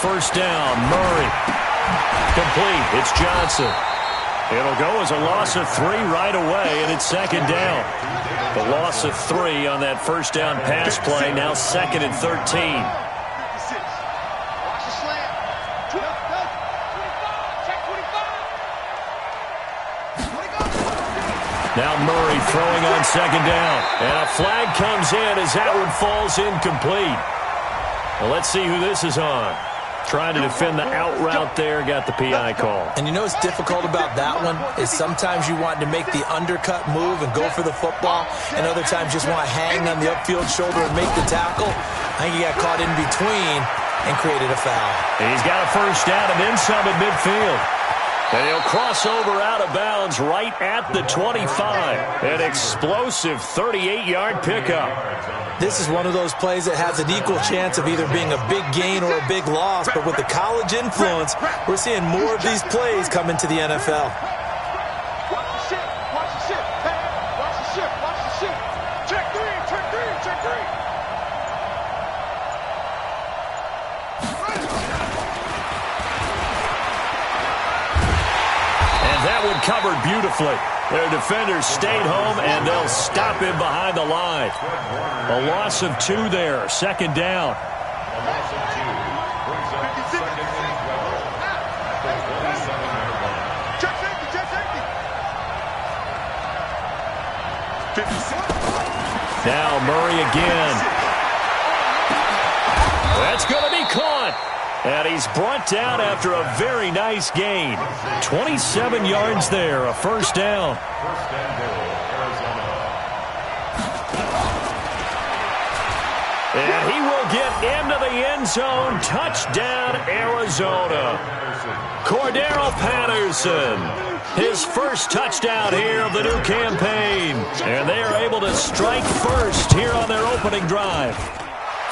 First down, Murray. Complete. It's Johnson. It'll go as a loss of 3 right away, and it's second down. The loss of 3 on that first down pass play, now 2nd and 13. Now Murray throwing on second down. And a flag comes in as that one falls incomplete. Well, let's see who this is on. Trying to defend the out route there, got the PI call. And you know what's difficult about that one is sometimes you want to make the undercut move and go for the football, and other times just want to hang on the upfield shoulder and make the tackle. I think he got caught in between and created a foul. And he's got a first down and then some at midfield. And he'll cross over out of bounds right at the 25. An explosive 38-yard pickup. This is one of those plays that has an equal chance of either being a big gain or a big loss, but with the college influence, we're seeing more of these plays come into the NFL. Watch the ship, watch the ship, watch the ship, watch the ship. Check 3, check 3, check 3. And that one covered beautifully. Their defenders stayed home, and they'll stop him behind the line. A loss of 2 there, second down. A loss of 2 brings up second and 12. Check safety, check safety. 56. Now Murray again. That's going to be caught. And he's brought down after a very nice gain. 27 yards there, a first down. First and goal, Arizona. And he will get into the end zone. Touchdown, Arizona. Cordero Patterson, his first touchdown here of the new campaign. And they are able to strike first here on their opening drive.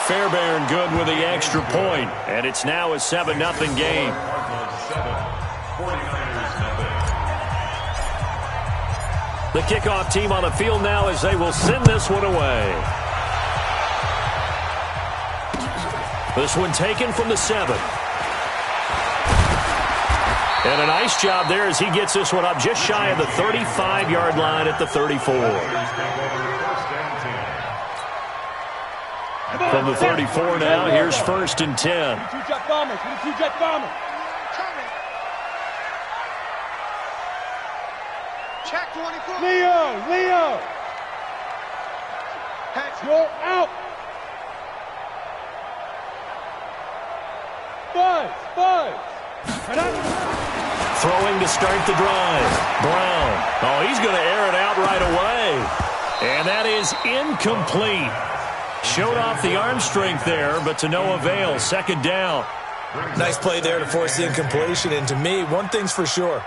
Fairbairn good with the extra point, and it's now a 7-0 game. The kickoff team on the field now as they will send this one away. This one taken from the 7. And a nice job there as he gets this one up just shy of the 35-yard line at the 34. From the 34 now, here's 1st and 10. Two-jet bombers, two-jet bombers. Check 24. Leo. You're out. Buzz. Throwing to start the drive. Brown. Oh, he's going to air it out right away. And that is incomplete. Showed off the arm strength there, but to no avail. Second down. Nice play there to force the incompletion. And to me, one thing's for sure.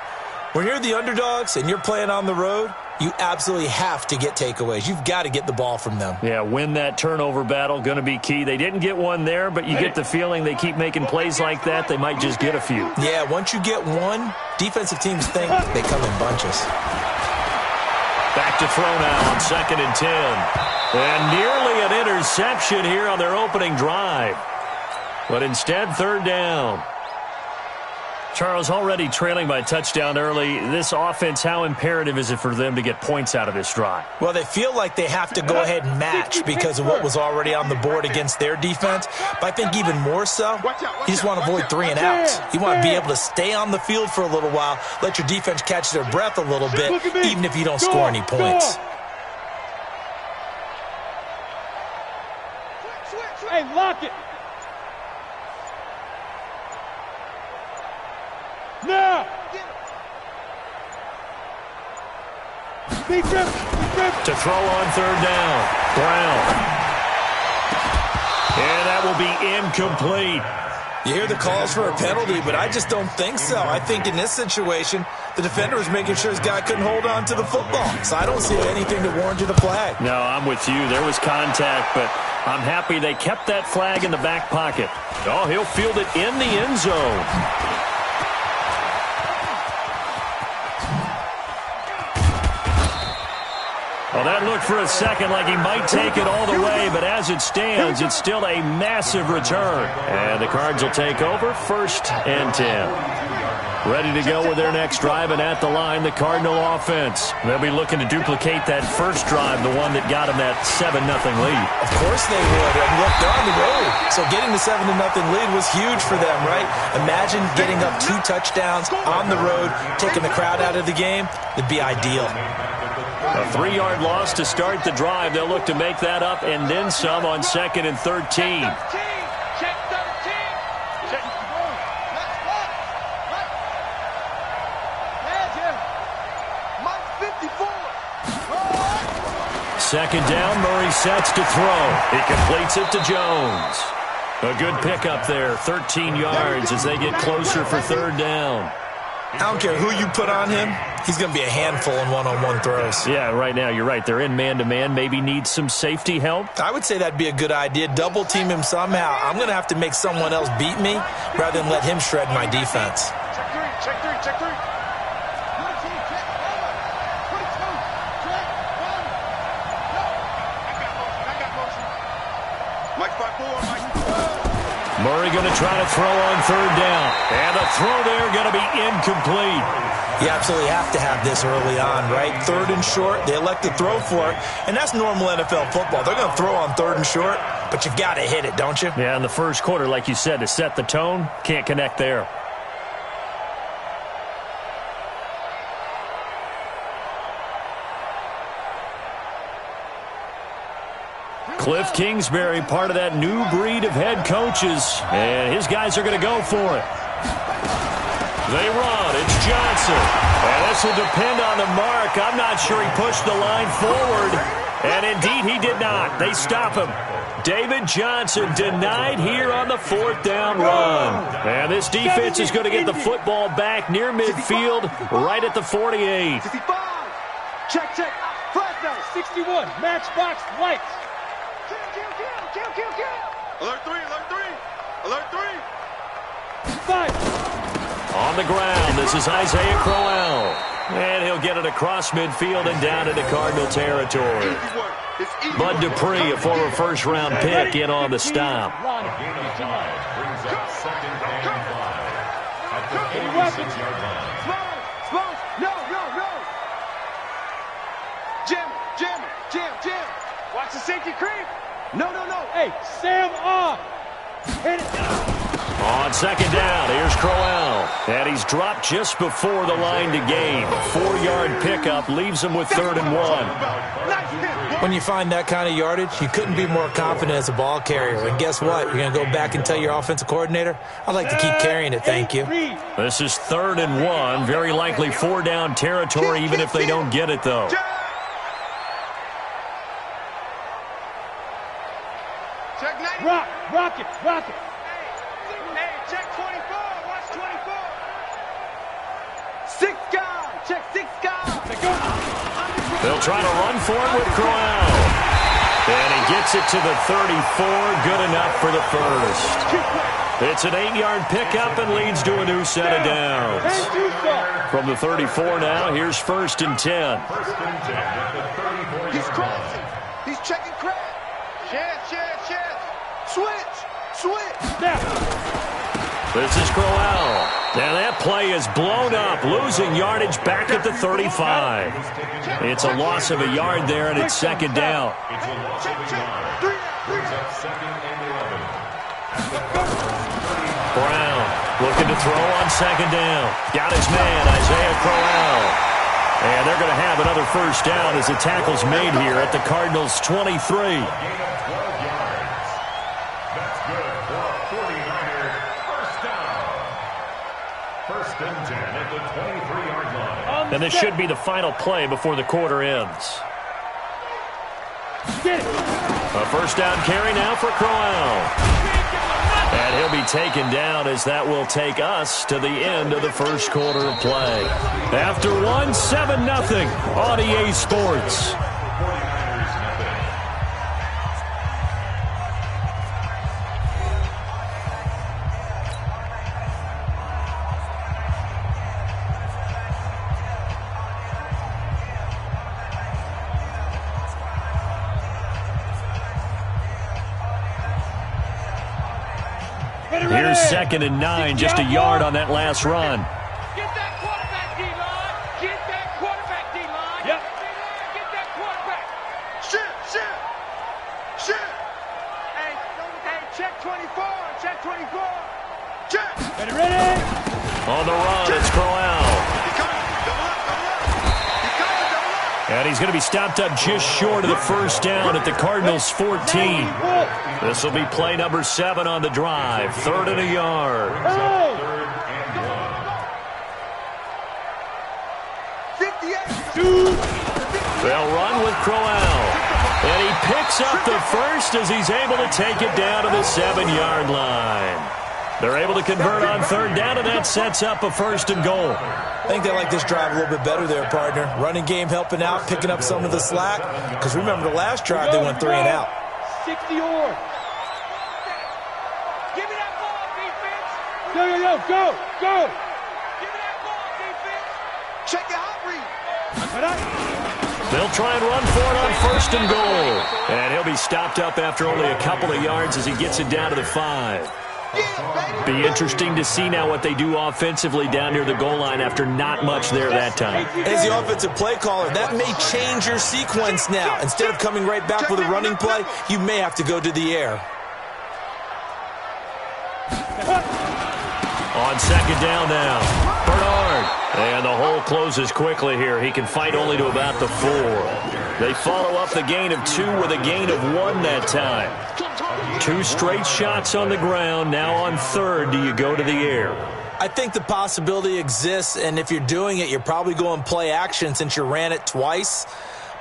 When you're the underdogs and you're playing on the road, you absolutely have to get takeaways. You've got to get the ball from them. Yeah, win that turnover battle, going to be key. They didn't get one there, but you get the feeling they keep making plays like that, they might just get a few. Yeah, once you get one, defensive teams think they come in bunches. Back to throw now on 2nd and 10. And nearly an interception here on their opening drive. But instead, 3rd down. Charles, already trailing by touchdown early. This offense, how imperative is it for them to get points out of this drive? Well, they feel like they have to go ahead and match because of what was already on the board against their defense. But I think even more so, you just want to avoid 3 and outs. You want to be able to stay on the field for a little while, let your defense catch their breath a little bit, even if you don't score any points. Hey, lock it. Now. To throw on 3rd down. Brown. And that will be incomplete. You hear the calls for a penalty, but I just don't think so. I think in this situation, the defender was making sure his guy couldn't hold on to the football. So I don't see anything to warrant you the flag. No, I'm with you. There was contact, but I'm happy they kept that flag in the back pocket. Oh, he'll field it in the end zone. Well, that looked for a second like he might take it all the way, but as it stands, it's still a massive return. And the Cards will take over, 1st and 10. Ready to go with their next drive, and at the line, the Cardinal offense. They'll be looking to duplicate that first drive, the one that got them that 7-0 lead. Of course they would. And look, they're on the road. So getting the 7-0 lead was huge for them, right? Imagine getting up 2 touchdowns on the road, taking the crowd out of the game. It'd be ideal. A 3-yard loss to start the drive. They'll look to make that up and then some on 2nd and 13. Second down, Murray sets to throw. He completes it to Jones. A good pickup there, 13 yards as they get closer for 3rd down. I don't care who you put on him, he's going to be a handful in one-on-one throws. Yeah, right now, you're right. They're in man-to-man. Maybe need some safety help. I would say that'd be a good idea. Double team him somehow. I'm going to have to make someone else beat me rather than let him shred my defense. Check three, check three. Murray going to try to throw on 3rd down. And the throw there going to be incomplete. You absolutely have to have this early on, right? 3rd and short, they elect to throw for it. And that's normal NFL football. They're going to throw on 3rd and short, but you've got to hit it, don't you? Yeah, in the first quarter, like you said, to set the tone, can't connect there. Cliff Kingsbury, part of that new breed of head coaches, and his guys are going to go for it. They run. It's Johnson. And this will depend on the mark. I'm not sure he pushed the line forward, and indeed he did not. They stop him. David Johnson denied here on the 4th down run. And this defense is going to get the football back near midfield, right at the 48. 65. Check, check. Flag down. 61. Matchbox lights. Kill. Alert 3, alert 3. Alert 3. 5. On the ground, this is Isaiah Crowell. And he'll get it across midfield and down into Cardinal territory. Bud Dupree, a former first-round pick, in on the stop. Jam. Watch the safety creep. No. Hey, Sam off. Hit it. On 2nd down, here's Crowell. And he's dropped just before the line to gain. 4-yard pickup leaves him with 3rd and 1. When you find that kind of yardage, you couldn't be more confident as a ball carrier. And guess what? You're going to go back and tell your offensive coordinator, I'd like to keep carrying it, thank you. This is 3rd and 1. Very likely 4-down territory, even if they don't get it, though. Rock it. Hey, check 24. Watch 24. 6 guys. Check 6 guys. They'll try to run for it with Crowell. And he gets it to the 34. Good enough for the first. It's an 8-yard pickup and leads to a new set of downs. From the 34 now, here's 1st and 10. He's crossing. He's checking crab. Chance. Switch. This is Crowell. And that play is blown up, losing yardage back at the 35. It's a loss of a yard there, and it's 2nd down. Brown looking to throw on 2nd down. Got his man, Isaiah Crowell. And they're going to have another first down as the tackle's made here at the Cardinals' 23. And this should be the final play before the quarter ends. A first down carry now for Crowell. And he'll be taken down as that will take us to the end of the first quarter of play. After 7-0 on EA Sports. Here's 2nd and 9, just a yard on that last run. Get that quarterback, D-line. Get that quarterback, D-line. Yep. Get that quarterback. Shit. Hey, check 24. Check 24. Check. Ready. On the run, it's Crowell. And he's going to be stopped up just short of the first down at the Cardinals' 14. This will be play number 7 on the drive. 3rd and a yard. They'll run with Crowell. And he picks up the first as he's able to take it down to the 7-yard line. They're able to convert on 3rd down, and that sets up a 1st and goal. I think they like this drive a little bit better there, partner. Running game helping out, picking up some of the slack. Because remember the last drive, they went 3 and out. 60 yards. Give me that ball, defense. Go. Give me that ball, defense. Check your hot read. They'll try and run for it on 1st and goal. And he'll be stopped up after only a couple of yards as he gets it down to the 5. Be interesting to see now what they do offensively down near the goal line after not much there that time. As the offensive play caller, that may change your sequence now. Instead of coming right back with a running play, you may have to go to the air. On 2nd down now, Bernard. And the hole closes quickly here. He can fight only to about the 4. They follow up the gain of 2 with a gain of 1 that time. 2 straight shots on the ground. Now on 3rd, do you go to the air? I think the possibility exists, and if you're doing it, you're probably going play action since you ran it twice.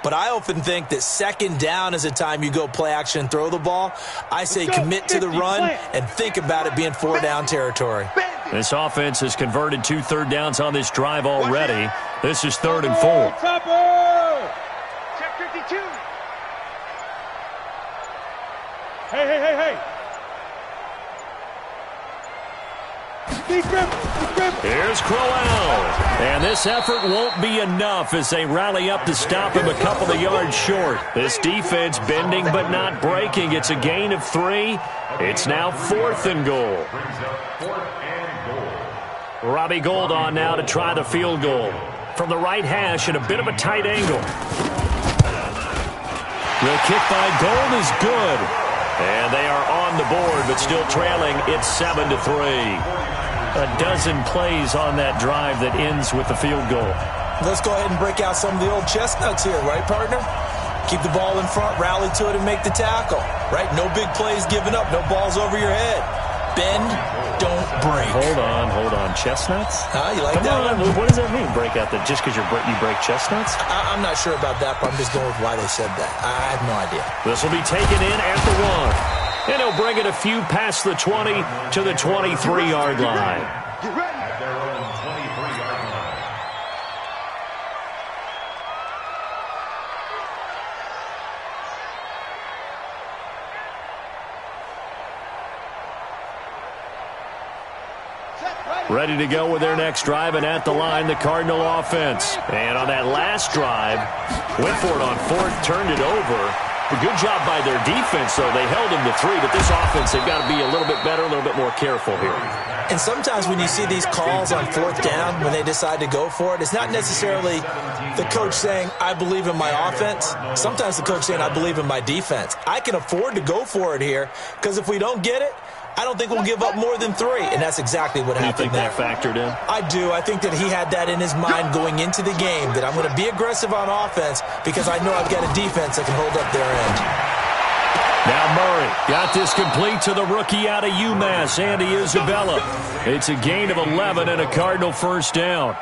But I often think that 2nd down is the time you go play action and throw the ball. I say commit to the run and think about it being 4-down territory. This offense has converted 2 third downs on this drive already. This is 3rd and 4. Check 52. Hey. Here's Crowell. And this effort won't be enough as they rally up to stop him a couple of yards short. This defense bending but not breaking. It's a gain of 3. It's now 4th and goal. Robbie Gould on now to try the field goal. From the right hash at a bit of a tight angle. The kick by Gould is good. And they are on the board, but still trailing. It's 7-3. A dozen plays on that drive that ends with the field goal. Let's go ahead and break out some of the old chestnuts here, right, partner? Keep the ball in front, rally to it, and make the tackle, right? No big plays given up, no balls over your head. Bend, don't break. Hold on. Chestnuts? You like that one? What does that mean, break out? Just because you break chestnuts? I'm not sure about that, but I'm just going with why they said that. I have no idea. This will be taken in at the 1. And he'll bring it a few past the 20 to the 23-yard line. Get ready. Ready to go with their next drive, and at the line, the Cardinal offense. And on that last drive, went for it on 4th, turned it over. A good job by their defense, though. They held him to 3, but this offense, they've got to be a little bit better, a little bit more careful here. And sometimes when you see these calls on 4th down, when they decide to go for it, it's not necessarily the coach saying, I believe in my offense. Sometimes the coach saying, I believe in my defense. I can afford to go for it here, because if we don't get it, I don't think we'll give up more than 3, and that's exactly what happened there. You think that factored in? I do. I think that he had that in his mind going into the game, that I'm going to be aggressive on offense because I know I've got a defense that can hold up their end. Now Murray got this complete to the rookie out of UMass, Andy Isabella. It's a gain of 11 and a Cardinal 1st down.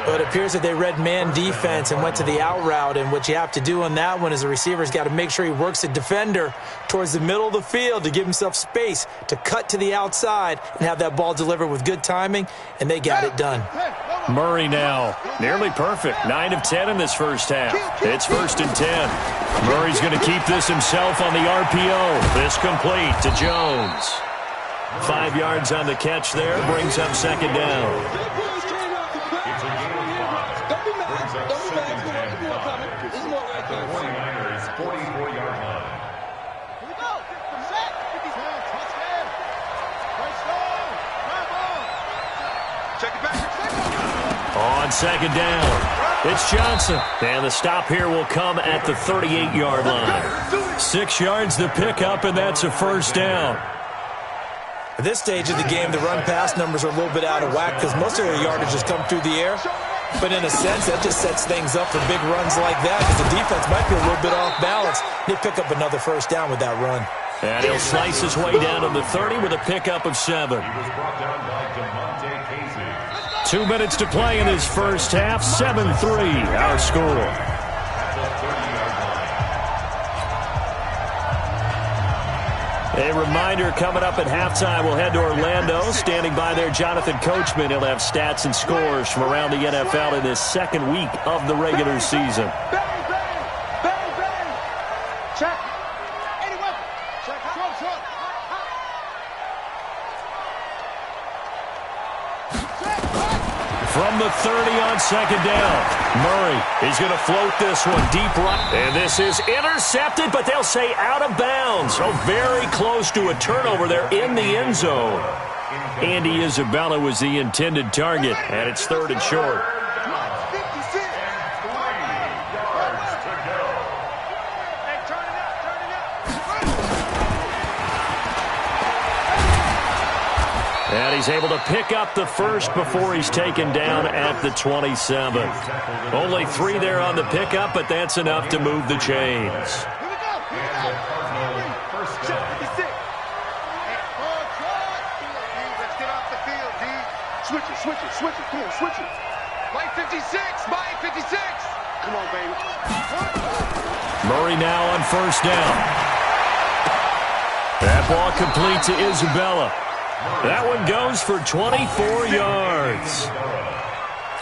Well, it appears that they read man defense and went to the out route, and what you have to do on that one is the receiver's got to make sure he works the defender towards the middle of the field to give himself space to cut to the outside and have that ball delivered with good timing, and they got it done. Murray now, nearly perfect, 9 of 10 in this first half. It's 1st and 10. Murray's going to keep this himself on the RPO. This complete to Jones. 5 yards on the catch there, brings up 2nd down. On second down, it's Johnson. And the stop here will come at the 38-yard line. 6 yards the pickup, and that's a first down. At this stage of the game, the run-pass numbers are a little bit out of whack because most of their yardage has come through the air. But in a sense, that just sets things up for big runs like that because the defense might be a little bit off balance. They pick up another first down with that run. And he'll slice his way down to the 30 with a pickup of 7. 2 minutes to play in this first half. 7-3, our score. A reminder, coming up at halftime, we'll head to Orlando. Standing by there, Jonathan Coachman. He'll have stats and scores from around the NFL in this second week of the regular season. Bang, bang, bang, bang. Check. Anyone. Check. Short. From the 30 on second down, Murray is going to float this one deep right. And this is intercepted, but they'll say out of bounds. So very close to a turnover there in the end zone. Andy Isabella was the intended target, and it's 3rd and short. And he's able to pick up the first before he's taken down at the 27. Only 3 there on the pickup, but that's enough to move the chains. Let's get off the field, D. Switch it. Come on, switch it. Mike 56. Come on, baby. Murray now on first down. That ball complete to Isabella. That one goes for 24 yards.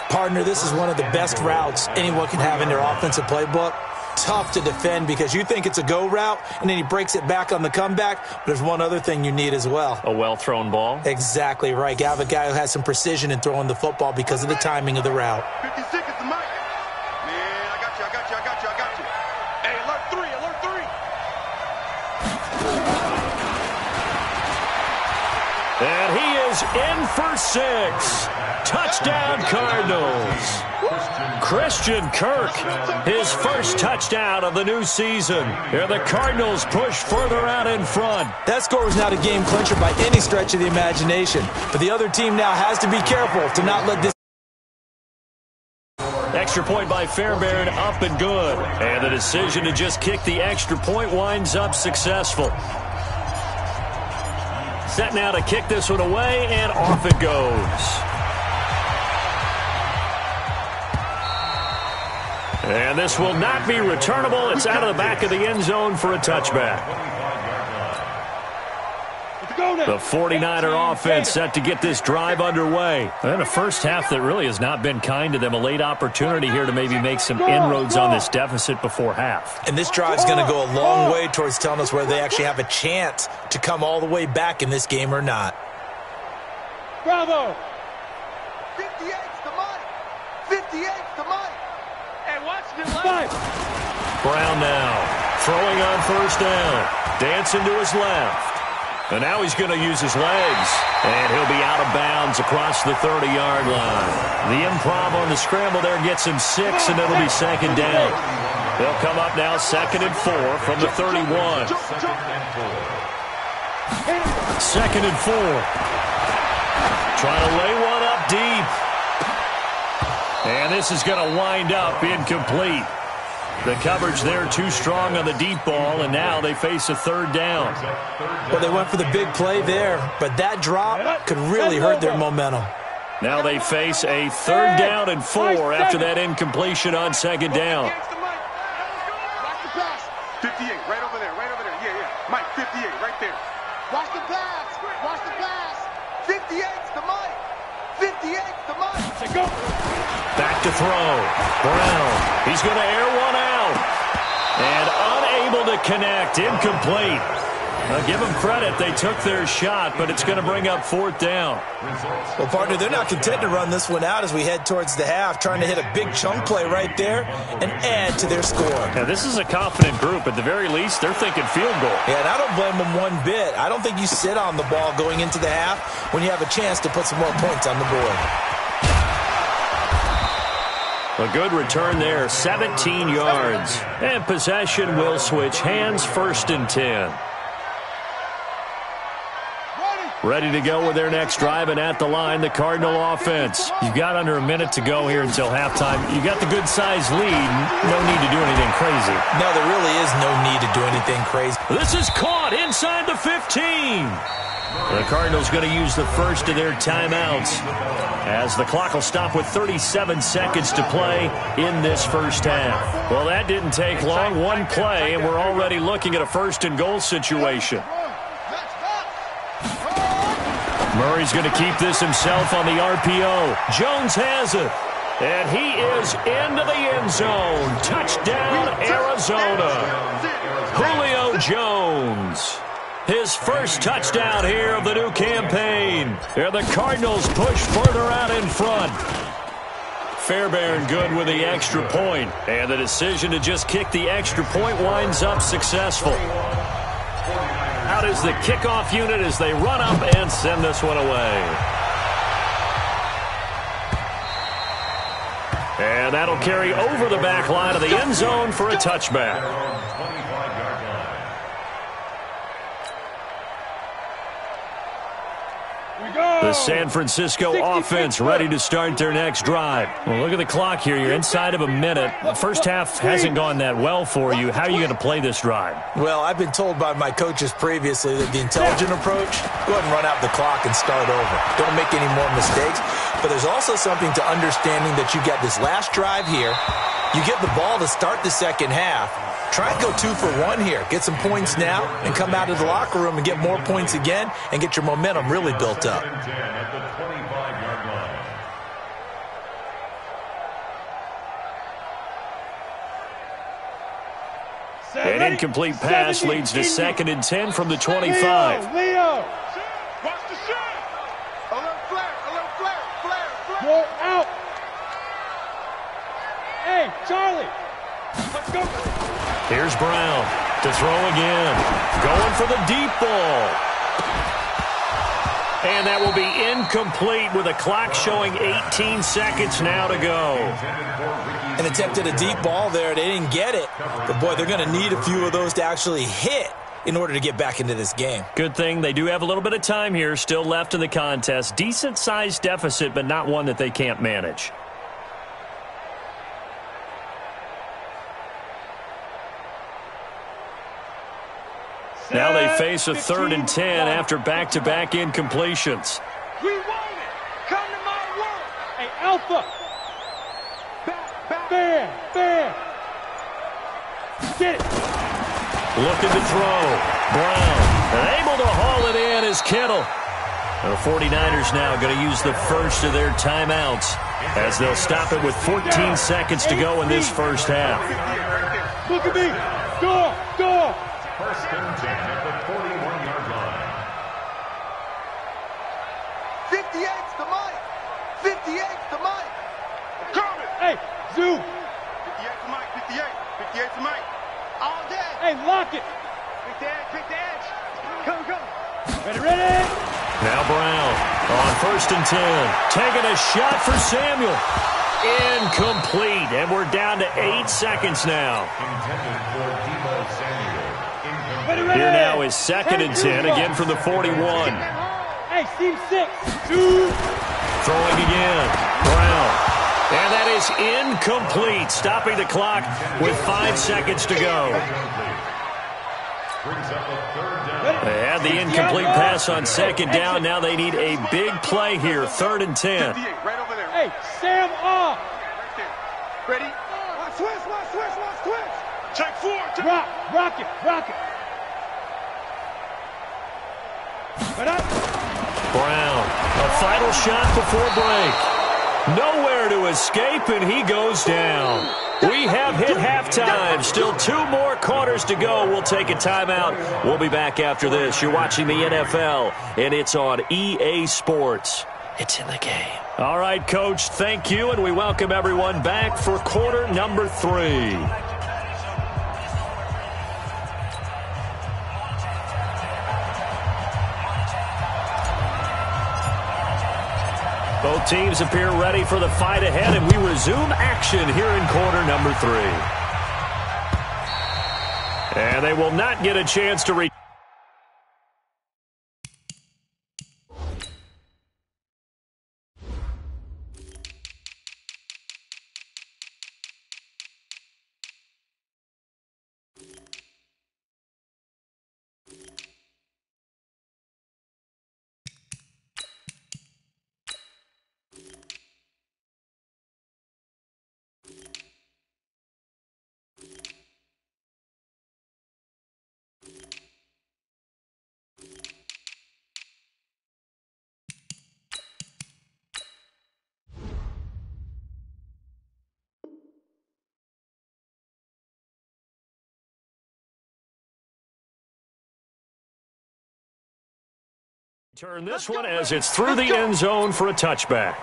Partner, this is one of the best routes anyone can have in their offensive playbook. Tough to defend because you think it's a go route, and then he breaks it back on the comeback. But there's one other thing you need as well. A well-thrown ball. Exactly right. You have a guy who has some precision in throwing the football because of the timing of the route. 56 is the mic. Man, I got you. Hey, alert 3. And he is in for 6. Touchdown, Cardinals. Christian Kirk, his first touchdown of the new season. Here the Cardinals push further out in front. That score was not a game clincher by any stretch of the imagination. But the other team now has to be careful to not let this. Extra point by Fairbairn, up and good. And the decision to just kick the extra point winds up successful. Set now to kick this one away, and off it goes. And this will not be returnable. It's out of the back of the end zone for a touchback. The 49er offense set to get this drive underway. And a first half that really has not been kind to them. A late opportunity here to maybe make some inroads on this deficit before half. And this drive's going to go a long way towards telling us whether they actually have a chance to come all the way back in this game or not. Bravo! 58's the money. 58's the money. Hey, watch the left. Brown now throwing on first down. Dancing to his left. And now he's going to use his legs. And he'll be out of bounds across the 30-yard line. The improv on the scramble there gets him 6, and it'll be second down. They'll come up now 2nd and 4 from the 31. 2nd and 4. Trying to lay one up deep. And this is going to wind up incomplete. The coverage there too strong on the deep ball, and now they face a 3rd down. Well, they went for the big play there, but that drop could really hurt their momentum. Now they face a 3rd down and 4 after that incompletion on 2nd down. 58, right over there. Yeah. Mike, 58, right there. Watch the pass. 58's the Mike. 58's the Mike. Go. Back to throw. Brown. He's going to air one out. And unable to connect. Incomplete. Now give them credit. They took their shot, but it's going to bring up 4th down. Well, partner, they're not content to run this one out as we head towards the half, trying to hit a big chunk play right there and add to their score. Now, this is a confident group. At the very least, they're thinking field goal. Yeah, and I don't blame them one bit. I don't think you sit on the ball going into the half when you have a chance to put some more points on the board. A good return there, 17 yards. And possession will switch hands, 1st and 10. Ready to go with their next drive, and at the line, the Cardinal offense. You've got under a minute to go here until halftime. You've got the good-sized lead. No need to do anything crazy. No, there really is no need to do anything crazy. This is caught inside the 15. The Cardinals going to use the first of their timeouts as the clock will stop with 37 seconds to play in this first half. Well, that didn't take long. One play, and we're already looking at a 1st and goal situation. Murray's going to keep this himself on the RPO. Jones has it. And he is into the end zone. Touchdown, Arizona. Julio Jones. His first touchdown here of the new campaign. And the Cardinals push further out in front. Fairbairn good with the extra point. And the decision to just kick the extra point winds up successful. Out is the kickoff unit as they run up and send this one away. And that'll carry over the back line of the end zone for a touchback. The San Francisco offense ready to start their next drive. Well, look at the clock here. You're inside of a minute. The first half hasn't gone that well for you. How are you going to play this drive? Well, I've been told by my coaches previously that the intelligent approach, go ahead and run out the clock and start over. Don't make any more mistakes. But there's also something to understanding that you got this last drive here. You get the ball to start the second half. Try and go 2 for 1 here. Get some points now and come out of the locker room and get more points again and get your momentum really built up. An incomplete pass leads to 2nd and 10 from the 25. Leo. Watch the shot. A little flare. Go out. Hey, Charlie. Let's go. Here's Brown to throw again. Going for the deep ball. And that will be incomplete with a clock showing 18 seconds now to go. An attempt at a deep ball there. They didn't get it. But, boy, they're going to need a few of those to actually hit in order to get back into this game. Good thing they do have a little bit of time here still left in the contest. Decent-sized deficit, but not one that they can't manage. Now they face a 3rd and 10 after back-to-back incompletions. We want it. Come to my world. Hey, Alpha. Fair. Get it. Looking to throw. Brown. And able to haul it in is Kittle. The 49ers now going to use the first of their timeouts as they'll stop it with 14 seconds to go in this first half. Look at me. Door. 1st and 10 at the 41-yard line. 58's the mic. 58's the mic. Coming. Hey, Zoo. 58's the mic. 58's the mic. All day. Hey, lock it. Pick the edge. Come. Ready. Now Brown on 1st and 10. Taking a shot for Samuel. Incomplete. And we're down to 8 seconds now. Intended for Debo Samuel. Here now is 2nd and 10, again from the 41. Hey, Steve 6. Throwing again. Brown. And that is incomplete, stopping the clock with 5 seconds to go. They had the incomplete pass on 2nd down. Now they need a big play here, 3rd and 10. Right over there. Hey, Sam off. Ready? Watch switch. Check 4. Rock it. Brown, a final shot before break. Nowhere to escape, and he goes down. We have hit halftime. Still 2 more quarters to go. We'll take a timeout. We'll be back after this. You're watching the NFL, and it's on EA Sports. It's in the game. All right, Coach, thank you, and we welcome everyone back for quarter number 3. Both teams appear ready for the fight ahead, and we resume action here in quarter number 3. And they will not get a chance to reach. Turn this one as it's through the end zone for a touchback.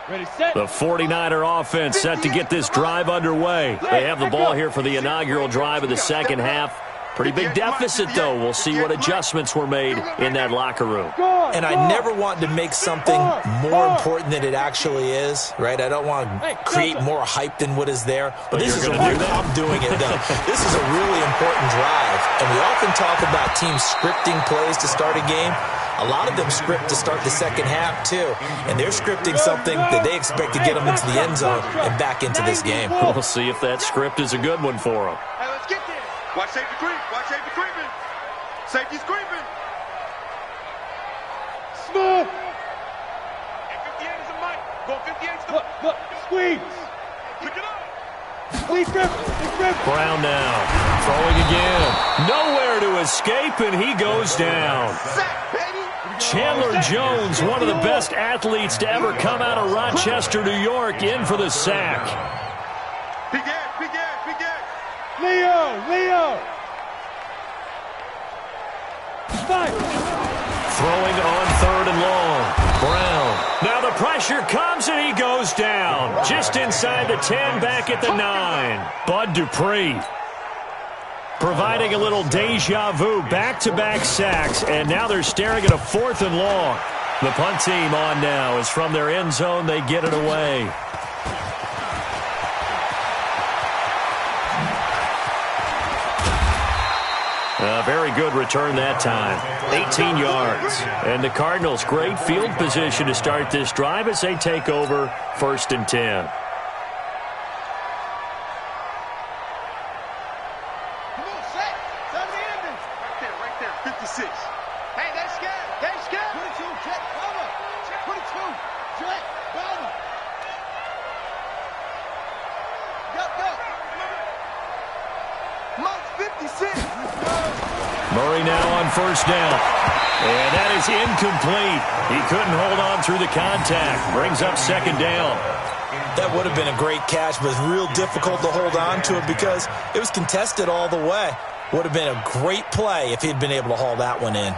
Ready, set. The 49er offense set to get this drive underway. They have the ball here for the inaugural drive of the second half. Pretty big deficit, though. We'll see what adjustments were made in that locker room. And I never want to make something more important than it actually is, right? I don't want to create more hype than what is there. But this is I'm doing it, though. This is a really important drive. And we often talk about teams scripting plays to start a game. A lot of them script to start the second half, too. And they're scripting something that they expect to get them into the end zone and back into this game. We'll see if that script is a good one for them. Hey, let's get there. Watch safety creep. Watch safety creeping. Safety's creeping. Smooth. And 58 is a mic. Go 58's the... Look. Squeeze. Pick it up. Squeeze grip. Brown now. Throwing again. Nowhere to escape, and he goes down. Sack, baby. Chandler Jones, one of the best athletes to ever come out of Rochester, New York, in for the sack. Big Ed. Leo. Fight. Throwing on 3rd and long. Brown. Now the pressure comes, and he goes down. Just inside the 10, back at the 9. Bud Dupree. Providing a little deja vu, back-to-back sacks, and now they're staring at a 4th and long. The punt team on now is from their end zone. They get it away. A very good return that time. 18 yards. And the Cardinals, great field position to start this drive as they take over 1st and 10. Murray now on 1st down. And that is incomplete. He couldn't hold on through the contact. Brings up 2nd down. That would have been a great catch, but it's real difficult to hold on to it because it was contested all the way. Would have been a great play if he'd been able to haul that one in.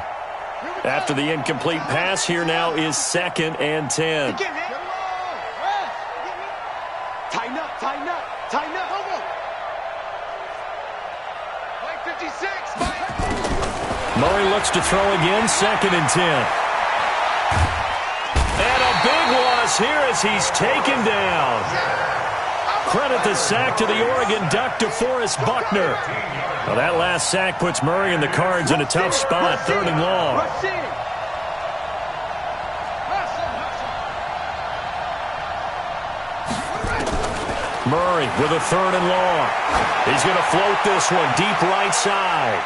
After the incomplete pass, here now is 2nd and 10. Tighten up. Play 56. Murray looks to throw again, 2nd and 10. And a big loss here as he's taken down. Credit the sack to the Oregon Duck, DeForest Buckner. Well, that last sack puts Murray and the Cards in a tough spot, 3rd and long. Murray with a 3rd and long. He's going to float this one deep right side.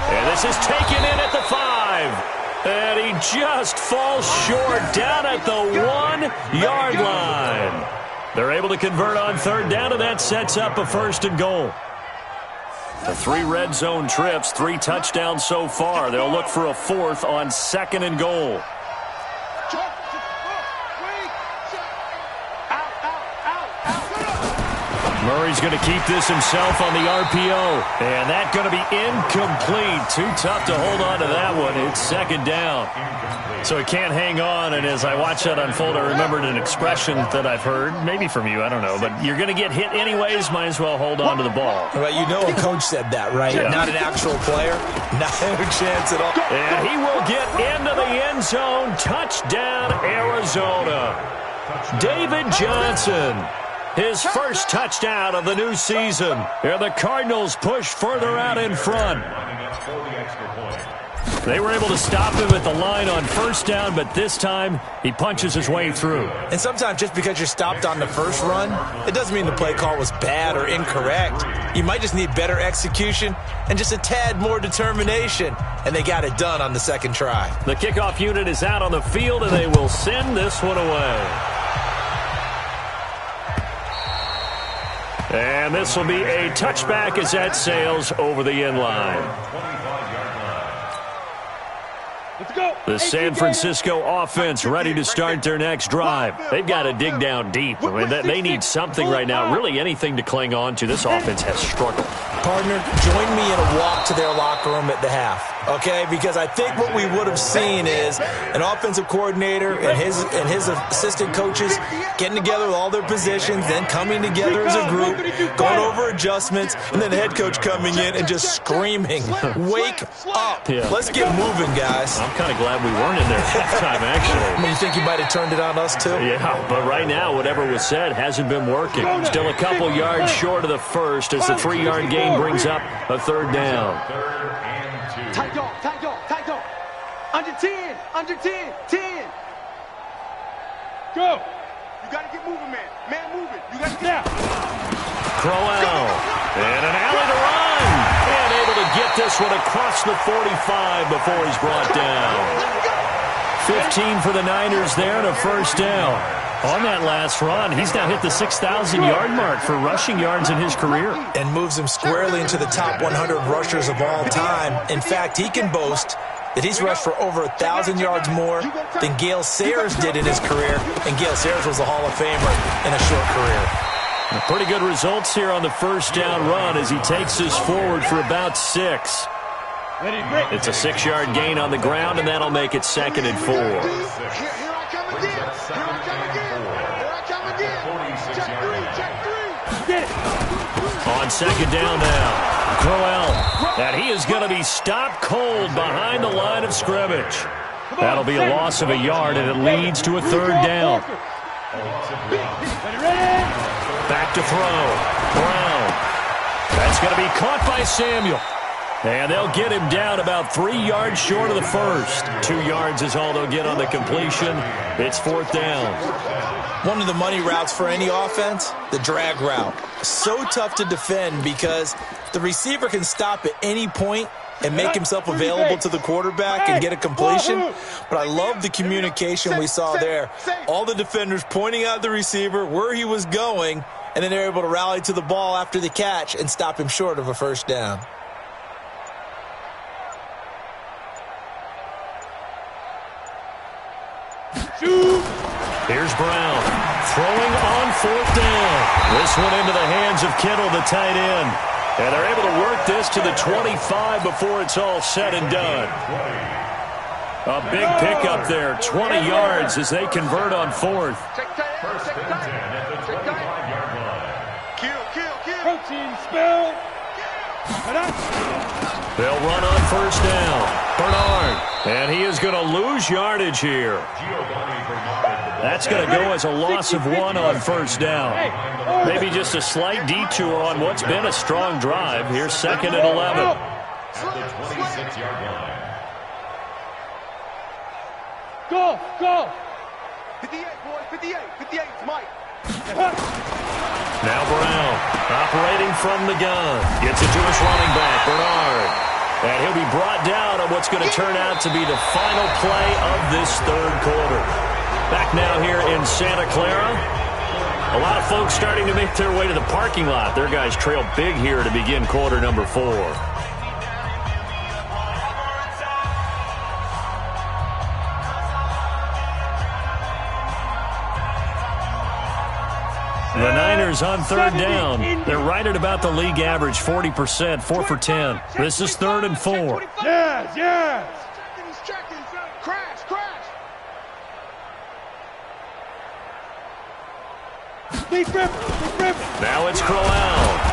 And this is taken in at the 5. And he just falls short down at the 1-yard line. They're able to convert on 3rd down, and that sets up a 1st and goal. The 3 red zone trips, 3 touchdowns so far. They'll look for a 4th on 2nd and goal. Murray's going to keep this himself on the RPO. And that's going to be incomplete. Too tough to hold on to that one. It's second down. So he can't hang on. And as I watch that unfold, I remembered an expression that I've heard, maybe from you, I don't know. But you're going to get hit anyways, might as well hold on to the ball. Well, you know a coach said that, right? Yeah. Not an actual player. Not a chance at all. And he will get into the end zone. Touchdown, Arizona. David Johnson. His first touchdown of the new season. And the Cardinals push further out in front. They were able to stop him at the line on first down, but this time he punches his way through. And sometimes just because you're stopped on the first run, it doesn't mean the play call was bad or incorrect. You might just need better execution and just a tad more determination. And they got it done on the second try. The kickoff unit is out on the field, and they will send this one away. And this will be a touchback as that sails over the end line. The San Francisco offense ready to start their next drive. They've got to dig down deep. I mean, they need something right now, really anything to cling on to. This offense has struggled. Partner, join me in a walk to their locker room at the half, okay? Because I think what we would have seen is an offensive coordinator and his assistant coaches getting together with all their positions, then coming together as a group, going over adjustments, and then the head coach coming in and just screaming, "Wake up. Yeah. Let's get moving, guys." I'm kind of glad we weren't in there at halftime, actually. I mean, you think you might have turned it on us, too? Yeah, but right now, whatever was said hasn't been working. Still a couple yards short of the first as the 3-yard gain brings up a third down. Tight dog, tight dog, tight dog. Under 10, under 10, 10. Go. You got to get moving, man. Man moving. You got to get Crowell. And an alley to run. And able to get this one across the 45 before he's brought down. 15 for the Niners there and a first down. On that last run, he's now hit the 6,000-yard mark for rushing yards in his career. And moves him squarely into the top 100 rushers of all time. In fact, he can boast that he's rushed for over 1,000 yards more than Gale Sayers did in his career. And Gale Sayers was a Hall of Famer in a short career. Pretty good results here on the first down run as he takes this forward for about 6. It's a 6-yard gain on the ground, and that'll make it second and 4. Here I come again. Here I come again. Here I come again. Check 3, check 3. Get it. On second down now, Crowell. And he is going to be stopped cold behind the line of scrimmage. That'll be a loss of a yard, and it leads to a third down. Back to throw. Brown. That's going to be caught by Samuel. And they'll get him down about 3 yards short of the first. 2 yards is all they'll get on the completion. It's fourth down. One of the money routes for any offense, the drag route. So tough to defend because the receiver can stop at any point and make himself available to the quarterback and get a completion. But I love the communication we saw there. All the defenders pointing out the receiver, where he was going, and then they're able to rally to the ball after the catch and stop him short of a first down. Here's Brown throwing on fourth down. This one into the hands of Kittle, the tight end. And they're able to work this to the 25 before it's all said and done. A big pickup there, 20 yards as they convert on fourth. First and 10 at the 25-yard line. Kill. Protein spill. They'll run on first down. Bernard. And he is going to lose yardage here. That's going to go as a loss of 1 on first down. Maybe just a slight detour on what's been a strong drive. Here's second and 11. At the 26-yard line. Go. 58, boys, 58. 58, Mike. Now Brown, operating from the gun. Gets it to his running back, Bernard. And he'll be brought down on what's going to turn out to be the final play of this third quarter. Back now here in Santa Clara. A lot of folks starting to make their way to the parking lot. Their guys trail big here to begin quarter number 4. The Niners Panthers on third down. They're right at about the league average, 40%, 4 for 10. This is 3rd and 4. Yes, yes. Crash, crash. Deep rip. Now it's Crowell.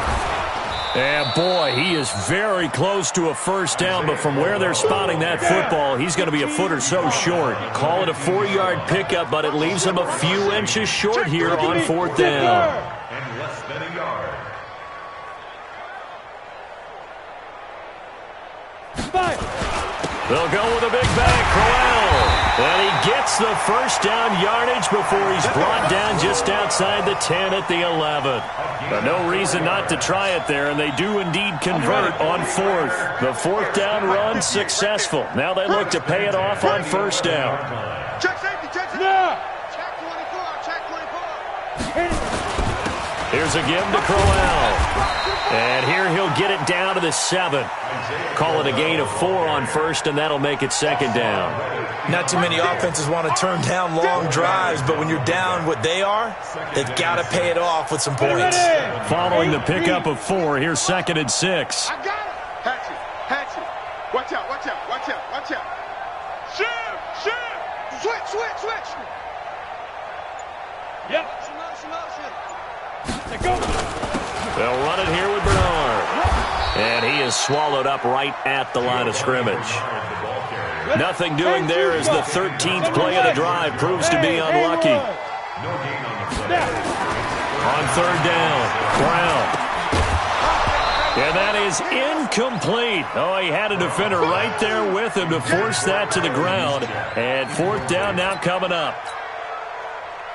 And boy, he is very close to a first down, but from where they're spotting that football, he's going to be a foot or so short. Call it a 4-yard pickup, but it leaves him a few inches short here on 4th down. And less than a yard. They'll go with a big bang, Crowell. And he gets the first down yardage before he's brought down just outside the 10 at the 11. But no reason not to try it there, and they do indeed convert on 4th. The 4th down run successful. Now they look to pay it off on first down. Check safety, check safety. No. Check 24, check 24. Here's a give to Crowell. And here he'll get it down to the 7. Call it a gain of 4 on first, and that'll make it 2nd down. Not too many offenses want to turn down long drives, but when you're down what they are, they've got to pay it off with some points. Following the pickup of 4, here's 2nd and 6. I got it. Hatchet. Watch out, watch out, watch out, watch out. Shift. Switch. Yep. Let's go. They'll run it here with Bernard. And he is swallowed up right at the line of scrimmage. Nothing doing there as the 13th play of the drive proves to be unlucky. On 3rd down, Brown. And that is incomplete. Oh, he had a defender right there with him to force that to the ground. And 4th down now coming up.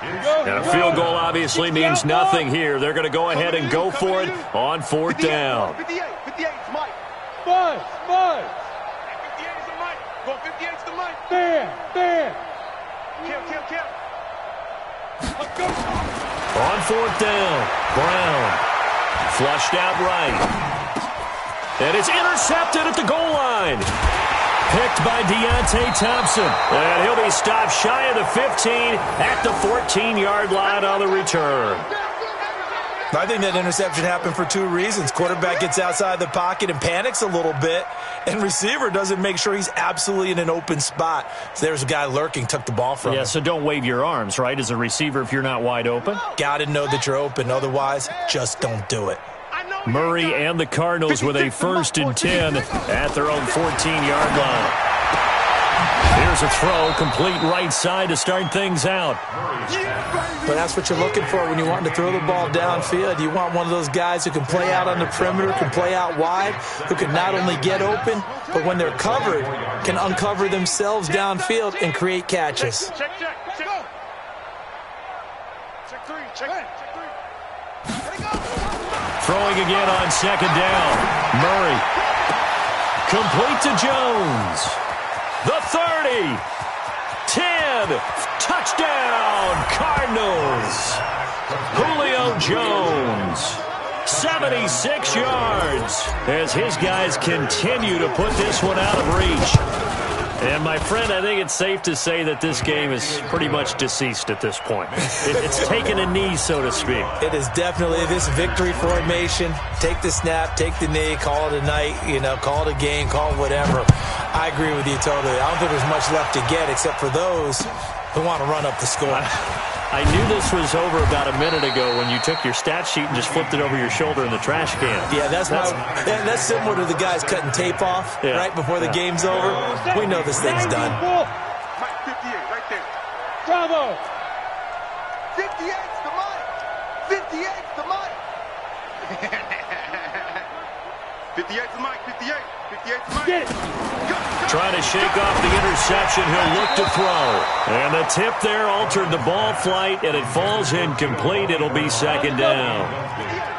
And a field goal obviously means nothing here. They're going to go ahead and go for it on 4th down. 58 is Mike. Buzz. 58 is the Mike. Go 58 is the Mike. Bam. Kill. Let's go. On 4th down, Brown. Flushed out right. And it's intercepted at the goal line. Picked by Deontay Thompson. And he'll be stopped shy of the 15 at the 14-yard line on the return. I think that interception happened for 2 reasons. Quarterback gets outside the pocket and panics a little bit, and receiver doesn't make sure he's absolutely in an open spot. So there's a guy lurking, took the ball from him. Yeah, so don't wave your arms, right, as a receiver if you're not wide open. Got to know that you're open. Otherwise, just don't do it. Murray and the Cardinals with a 1st and 10 at their own 14-yard line. Here's a throw, complete right side to start things out. But that's what you're looking for when you want to throw the ball downfield. You want one of those guys who can play out on the perimeter, can play out wide, who can not only get open, but when they're covered, can uncover themselves downfield and create catches. Check. Check 3. Throwing again on 2nd down. Murray. Complete to Jones. The 30. 10. Touchdown, Cardinals. Julio Jones. 76 yards as his guys continue to put this one out of reach. And, my friend, I think it's safe to say that this game is pretty much deceased at this point. It's taken a knee, so to speak. It is definitely this victory formation. Take the snap, take the knee, call it a night, call it a game, call it whatever. I agree with you totally. I don't think there's much left to get except for those who want to run up the score. I knew this was over about a minute ago when you took your stat sheet and just flipped it over your shoulder in the trash can. Yeah, that's similar to the guys cutting tape off right before the game's over. We know this thing's done. Mike 58 right there. Bravo. 58's the Mike. 58's the Mike. 58's the Mike. 58's the Mike. Get it. Trying to shake off the interception, he'll look to throw. And the tip there altered the ball flight, and it falls incomplete. It'll be 2nd down.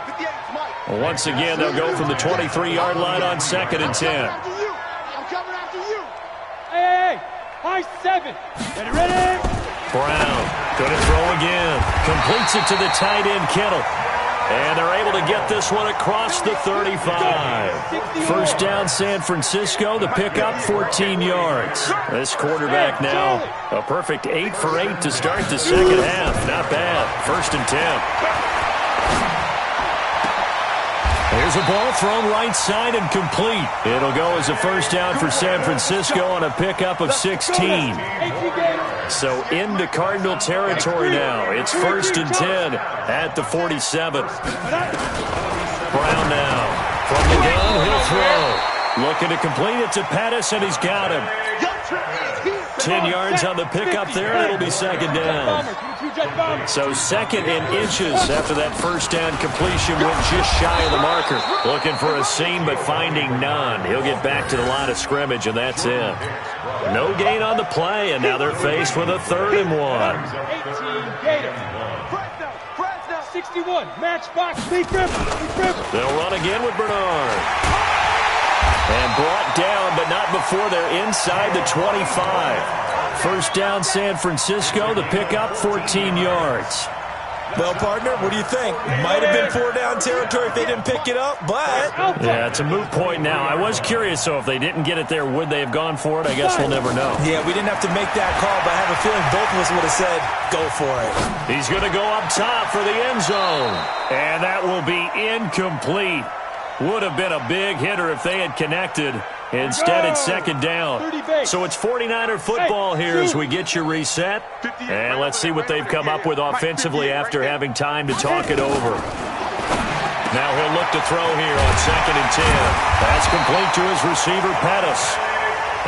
58's Mike. Once again, they'll go from the 23-yard line on 2nd and 10. I'm coming after you. Hey. High 7. Ready? Brown going to throw again. Completes it to the tight end, Kittle. And they're able to get this one across the 35. First down, San Francisco. The pickup, 14 yards. This quarterback now, a perfect 8 for 8 to start the second half. Not bad. 1st and 10. Here's a ball thrown right side and complete. It'll go as a first down for San Francisco on a pickup of 16. So into Cardinal territory now. It's 1st and 10 at the 47. Brown now. From the gun, he'll throw. Looking to complete it to Pettis, and he's got him. 10 yards on the pickup there, and it'll be 2nd down. So 2nd in inches after that first down completion went just shy of the marker. Looking for a seam, but finding none. He'll get back to the line of scrimmage, and that's it. No gain on the play, and now they're faced with a 3rd and 1. 61, matchbox, They'll run again with Bernard. And brought down, but not before they're inside the 25. First down, San Francisco. The pickup, 14 yards. Well, partner, what do you think? Might have been 4-down territory if they didn't pick it up, but... Yeah, it's a moot point now. I was curious, so if they didn't get it there, would they have gone for it? I guess we'll never know. Yeah, we didn't have to make that call, but I have a feeling both of us would have said, go for it. He's going to go up top for the end zone. And that will be incomplete. Would have been a big hitter if they had connected. Instead, it's 2nd down. So it's 49er football here as we get you reset. And let's see what they've come up with offensively after having time to talk it over. Now he'll look to throw here on 2nd and 10. That's complete to his receiver, Pettis.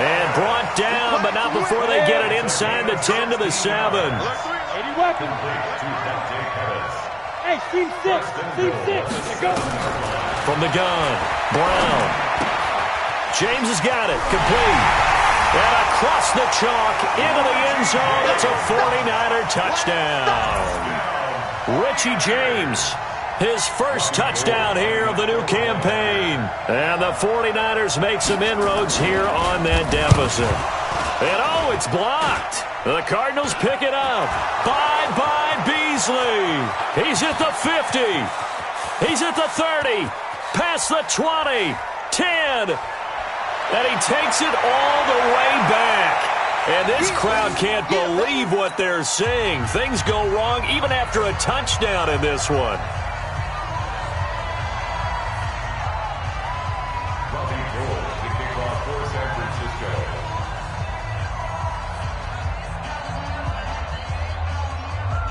And brought down, but not before they get it inside the 10 to the 7. 80 weapons. Hey, team 6. Go. From the gun, Brown. James has got it, complete. And across the chalk, into the end zone. It's a 49er touchdown. Richie James, his first touchdown here of the new campaign. And the 49ers make some inroads here on that deficit. And oh, it's blocked. The Cardinals pick it up. Bye-bye Beasley. He's at the 50. He's at the 30. Past the 20, 10, and he takes it all the way back. And this crowd can't believe what they're seeing. Things go wrong even after a touchdown in this one.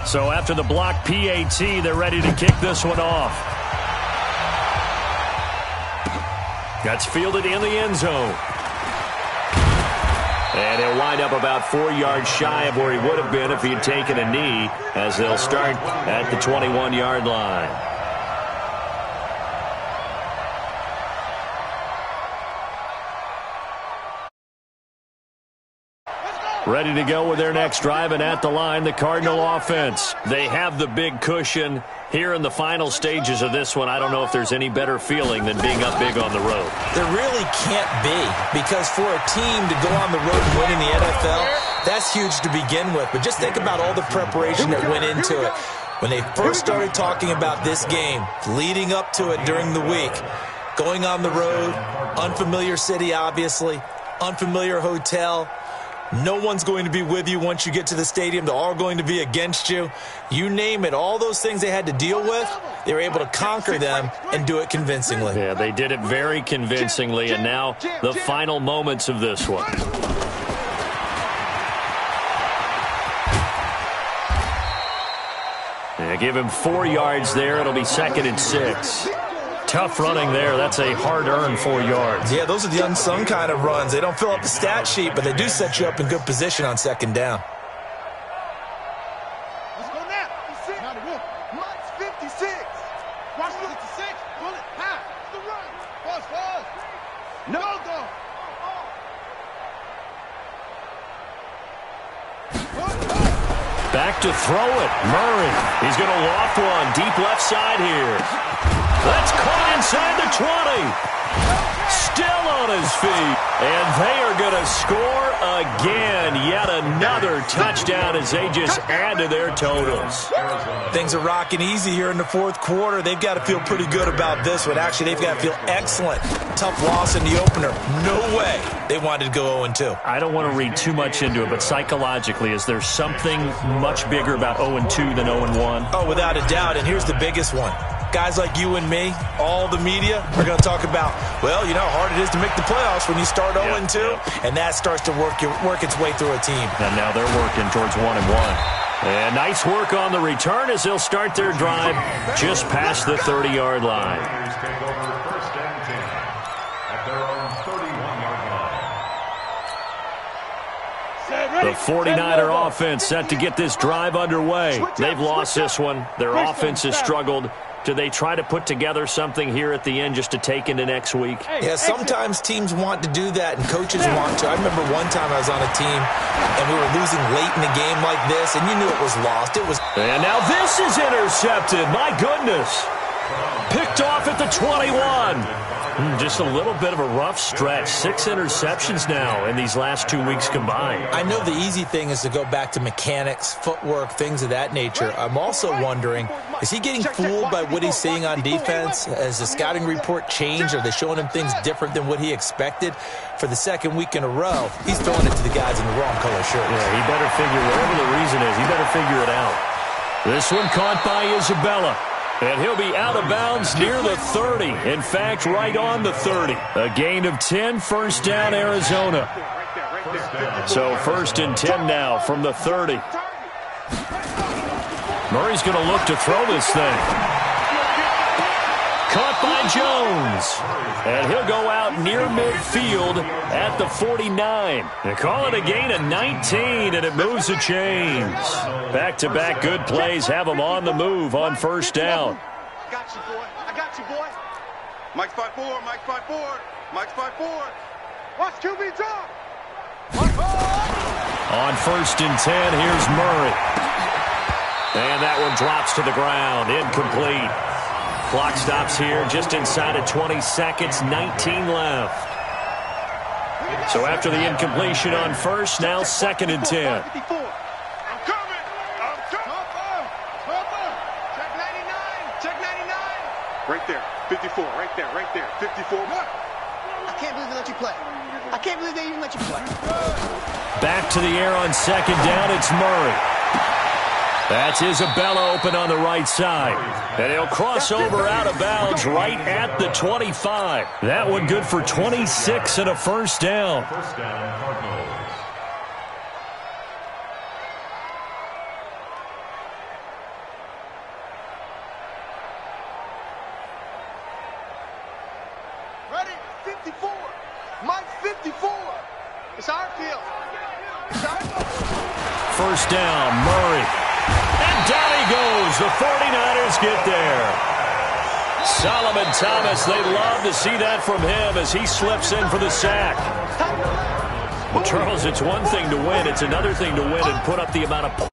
So after the block PAT, they're ready to kick this one off. That's fielded in the end zone. And he'll wind up about 4 yards shy of where he would have been if he had taken a knee, as they'll start at the 21-yard line. Ready to go with their next drive, and at the line, the Cardinal offense. They have the big cushion. Here in the final stages of this one, I don't know if there's any better feeling than being up big on the road. There really can't be, because for a team to go on the road and win in the NFL, that's huge to begin with. But just think about all the preparation that went into it. When they first started talking about this game, leading up to it during the week, going on the road, unfamiliar city, obviously, unfamiliar hotel. No one's going to be with you once you get to the stadium. They're all going to be against you. You name it, all those things they had to deal with, they were able to conquer them and do it convincingly. Yeah, they did it very convincingly, and now the final moments of this one. Yeah, give him 4 yards there. It'll be 2nd and 6. Tough running there. That's a hard-earned 4 yards. Yeah, those are the unsung kind of runs. They don't fill up the stat sheet, but they do set you up in good position on 2nd down. Let's go now. 56. Mike's 56. Watch 56. Pull it. High. The run. Pause. No go. Back to throw it. Murray. He's going to loft one. Deep left side here. That's caught inside the 20. Still on his feet. And they are going to score again. Yet another touchdown as they just add to their totals. Things are rocking easy here in the 4th quarter. They've got to feel pretty good about this one. Actually, they've got to feel excellent. Tough loss in the opener. No way they wanted to go 0-2. I don't want to read too much into it, but psychologically, is there something much bigger about 0-2 than 0-1? Oh, without a doubt. And here's the biggest one. Guys like you and me, all the media, are going to talk about, well, you know how hard it is to make the playoffs when you start 0-2, and that starts to work its way through a team. And now they're working towards 1-1. And nice work on the return as they'll start their drive just past the 30-yard line. The 49er offense set to get this drive underway. They've lost this one. Their offense has struggled. Do they try to put together something here at the end just to take into next week? Yeah, sometimes teams want to do that and coaches want to. I remember one time I was on a team and we were losing late in the game like this, and you knew it was lost. And now this is intercepted. My goodness. Picked off at the 21. Just a little bit of a rough stretch. 6 interceptions now in these last 2 weeks combined. I know the easy thing is to go back to mechanics, footwork, things of that nature. I'm also wondering, is he getting fooled by what he's seeing on defense? Has the scouting report changed? Are they showing him things different than what he expected? For the second week in a row, he's throwing it to the guys in the wrong color shirts. Yeah, he better figure, whatever the reason is, he better figure it out. This one caught by Isabella. And he'll be out of bounds near the 30. In fact, right on the 30. A gain of 10, first down, Arizona. So 1st and 10 now from the 30. Murray's going to look to throw this thing. Caught by Jones. And he'll go out near midfield at the 49. They call it a gain of 19, and it moves the chains. Back-to-back good plays have them on the move on 1st down. I got you, boy. I got you, boy. Mike's 5-4. Mike's 5-4. Mike's 5-4. Watch QB drop. On 1st and 10, here's Murray. And that one drops to the ground. Incomplete. Clock stops here just inside of 20 seconds, 19 left. So after the incompletion on 1st, now 2nd and 10. I'm coming. I'm coming. Check 99. Check 99. Right there. 54. Right there. Right there. 54. I can't believe they let you play. I can't believe they even let you play. Back to the air on 2nd down. It's Murray. That's Isabella open on the right side. And he'll cross over out of bounds right at the 25. That one good for 26 and a first down. Ready? 54. Mike 54. It's our field. It's our field. First down, Murray. And down he goes. The 49ers get there. Solomon Thomas, they'd love to see that from him as he slips in for the sack. Well, Charles, it's one thing to win. It's another thing to win and put up the amount of